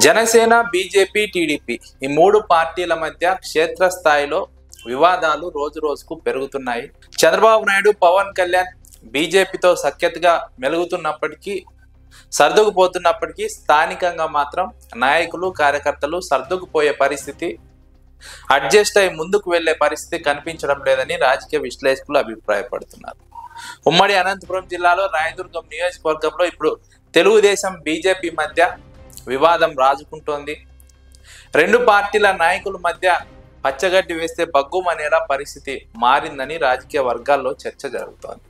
Janasena, BJP, TDP ఈ మూడు పార్టీల మధ్య క్షేత్రస్థాయిలో వివాదాలు రోజు రోజుకు పెరుగుతున్నాయి. చంద్రబాబు నాయుడు, పవన్ కళ్యాణ్ బీజేపీతో సఖ్యతగా మెలుగుతున్నప్పటికీ, సర్దుకుపోతున్నప్పటికీ స్థానికంగా మాత్రం నాయకులు, కార్యకర్తలు సర్దుకుపోయే పరిస్థితి, అడ్జస్ట్ అయి ముందుకు వెళ్లే పరిస్థితి కనిపించడం లేదని రాజకీయ విశ్లేషకులు అభిప్రాయపడుతున్నారు. ఉమ్మడి అనంతపురం జిల్లాలో రాయదుర్గం నియోజకవర్గంలో ఇప్పుడు తెలుగుదేశం, బీజేపీ మధ్య వివాదం రాజుకుంటోంది. రెండు పార్టీల నాయకుల మధ్య పచ్చగడ్డి వేస్తే బగ్గుమనేలా పరిస్థితి మారిందని రాజకీయ వర్గాల్లో చర్చ జరుగుతోంది.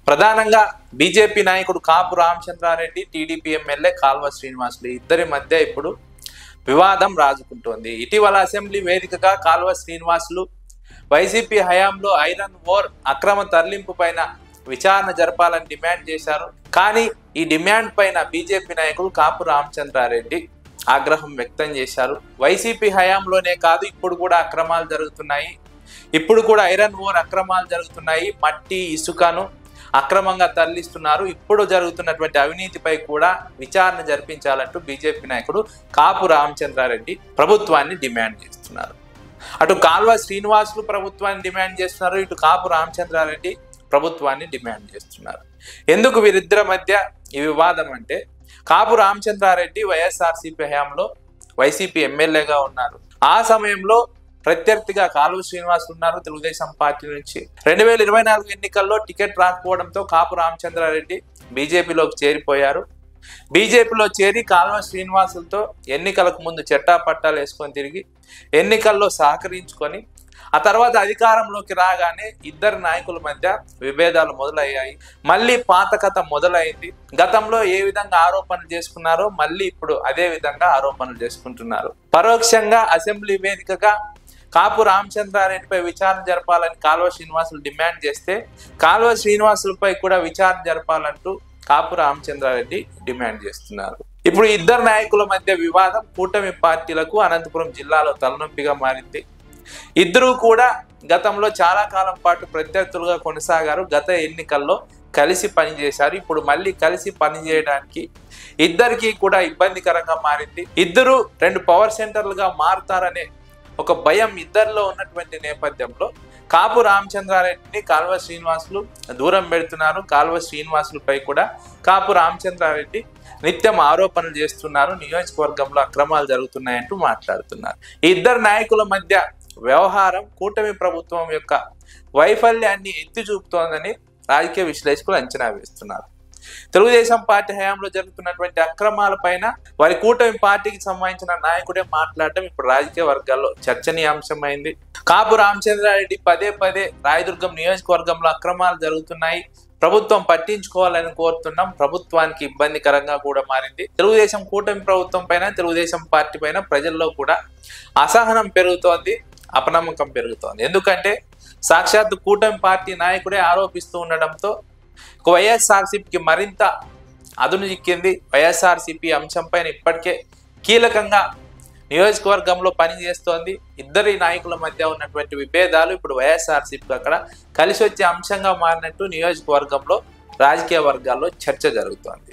ప్రధానంగా బీజేపీ నాయకుడు కాపు రామచంద్రారెడ్డి, టీడీపీ ఎమ్మెల్యే కాల్వ శ్రీనివాసులు ఇద్దరి మధ్య ఇప్పుడు వివాదం రాజుకుంటోంది. ఇటీవల అసెంబ్లీ వేదికగా కాల్వ శ్రీనివాసులు వైసీపీ హయాంలో ఐరన్ ఓర్ అక్రమ తరలింపు పైన విచారణ జరపాలని డిమాండ్ చేశారు. కానీ ఈ డిమాండ్ పైన బీజేపీ నాయకులు కాపు రామచంద్రారెడ్డి ఆగ్రహం వ్యక్తం చేశారు. వైసీపీ హయాంలోనే కాదు, ఇప్పుడు కూడా అక్రమాలు జరుగుతున్నాయి, ఇప్పుడు కూడా ఐరన్ ఓర్ అక్రమాలు జరుగుతున్నాయి, మట్టి ఇసుకను అక్రమంగా తరలిస్తున్నారు, ఇప్పుడు జరుగుతున్నటువంటి అవినీతిపై కూడా విచారణ జరిపించాలంటూ బీజేపీ నాయకుడు కాపు రామచంద్రారెడ్డి ప్రభుత్వాన్ని డిమాండ్ చేస్తున్నారు. అటు కాల్వ శ్రీనివాసులు ప్రభుత్వాన్ని డిమాండ్ చేస్తున్నారు, ఇటు కాపు రామచంద్రారెడ్డి ప్రభుత్వాన్ని డిమాండ్ చేస్తున్నారు. ఎందుకు వీరిద్దరి మధ్య ఈ వివాదం అంటే, కాపు రామచంద్రారెడ్డి వైఎస్ఆర్సీపీ హయాంలో వైసీపీ ఎమ్మెల్యేగా ఉన్నారు. ఆ సమయంలో ప్రత్యర్థిగా కాల్వ శ్రీనివాసులు ఉన్నారు తెలుగుదేశం పార్టీ నుంచి. 2024 ఎన్నికల్లో టికెట్ రాకపోవడంతో కాపు రామచంద్రారెడ్డి బీజేపీలోకి చేరిపోయారు. బీజేపీలో చేరి కాల్వ శ్రీనివాసులతో ఎన్నికలకు ముందు పట్టాలు వేసుకొని తిరిగి ఎన్నికల్లో సహకరించుకొని ఆ తర్వాత అధికారంలోకి రాగానే ఇద్దరు నాయకుల మధ్య విభేదాలు మొదలయ్యాయి. మళ్ళీ పాత కథ మొదలైంది. గతంలో ఏ విధంగా ఆరోపణలు చేసుకున్నారో మళ్ళీ ఇప్పుడు అదే విధంగా ఆరోపణలు చేసుకుంటున్నారు. పరోక్షంగా అసెంబ్లీ వేదికగా కాపు రామచంద్రారెడ్డిపై విచారణ జరపాలని కాల్వ శ్రీనివాసులు డిమాండ్ చేస్తే, కాల్వ శ్రీనివాసులపై కూడా విచారణ జరపాలంటూ కాపు రామచంద్రారెడ్డి డిమాండ్ చేస్తున్నారు. ఇప్పుడు ఇద్దరు నాయకుల మధ్య వివాదం కూటమి పార్టీలకు అనంతపురం జిల్లాలో తలనొప్పిగా మారింది. ఇద్దరూ కూడా గతంలో చాలా కాలం పాటు ప్రత్యర్థులుగా కొనసాగారు. గత ఎన్నికల్లో కలిసి పనిచేశారు. ఇప్పుడు మళ్ళీ కలిసి పనిచేయడానికి ఇద్దరికి కూడా ఇబ్బందికరంగా మారింది. ఇద్దరు రెండు పవర్ సెంటర్లుగా మారుతారనే ఒక భయం ఇద్దరిలో ఉన్నటువంటి నేపథ్యంలో కాపు రామచంద్రారెడ్డిని కాల్వ శ్రీనివాసులు దూరం పెడుతున్నారు. కాల్వ శ్రీనివాసులపై కూడా కాపు రామచంద్రారెడ్డి నిత్యం ఆరోపణలు చేస్తున్నారు. నియోజకవర్గంలో అక్రమాలు జరుగుతున్నాయంటూ మాట్లాడుతున్నారు. ఈ ఇద్దరు నాయకుల మధ్య వ్యవహారం కూటమి ప్రభుత్వం యొక్క వైఫల్యాన్ని ఎత్తి చూపుతోందని రాజకీయ విశ్లేషకులు అంచనా వేస్తున్నారు. తెలుగుదేశం పార్టీ హయాంలో జరుగుతున్నటువంటి అక్రమాల పైన వారి కూటమి పార్టీకి సంబంధించిన నాయకుడే మాట్లాడటం ఇప్పుడు రాజకీయ వర్గాల్లో చర్చనీయాంశమైంది. కాపు రామచంద్రారెడ్డి పదే పదే రాయదుర్గం నియోజకవర్గంలో అక్రమాలు జరుగుతున్నాయి, ప్రభుత్వం పట్టించుకోవాలని కోరుతున్నాం, ప్రభుత్వానికి ఇబ్బందికరంగా కూడా మారింది. తెలుగుదేశం కూటమి ప్రభుత్వం పైన, తెలుగుదేశం పార్టీ పైన ప్రజల్లో కూడా అసహనం పెరుగుతోంది, అపనమ్మకం పెరుగుతోంది. ఎందుకంటే సాక్షాత్ కూటమి పార్టీ నాయకుడే ఆరోపిస్తూ ఉండడంతో వైఎస్ఆర్సీపీకి మరింత అదును చిక్కింది. వైఎస్ఆర్సీపీ అంశం పైన ఇప్పటికే కీలకంగా నియోజకవర్గంలో పనిచేస్తోంది. ఇద్దరి నాయకుల మధ్య ఉన్నటువంటి విభేదాలు ఇప్పుడు వైఎస్ఆర్సీపీకి అక్కడ కలిసి వచ్చే అంశంగా మారినట్టు నియోజకవర్గంలో రాజకీయ వర్గాల్లో చర్చ జరుగుతోంది.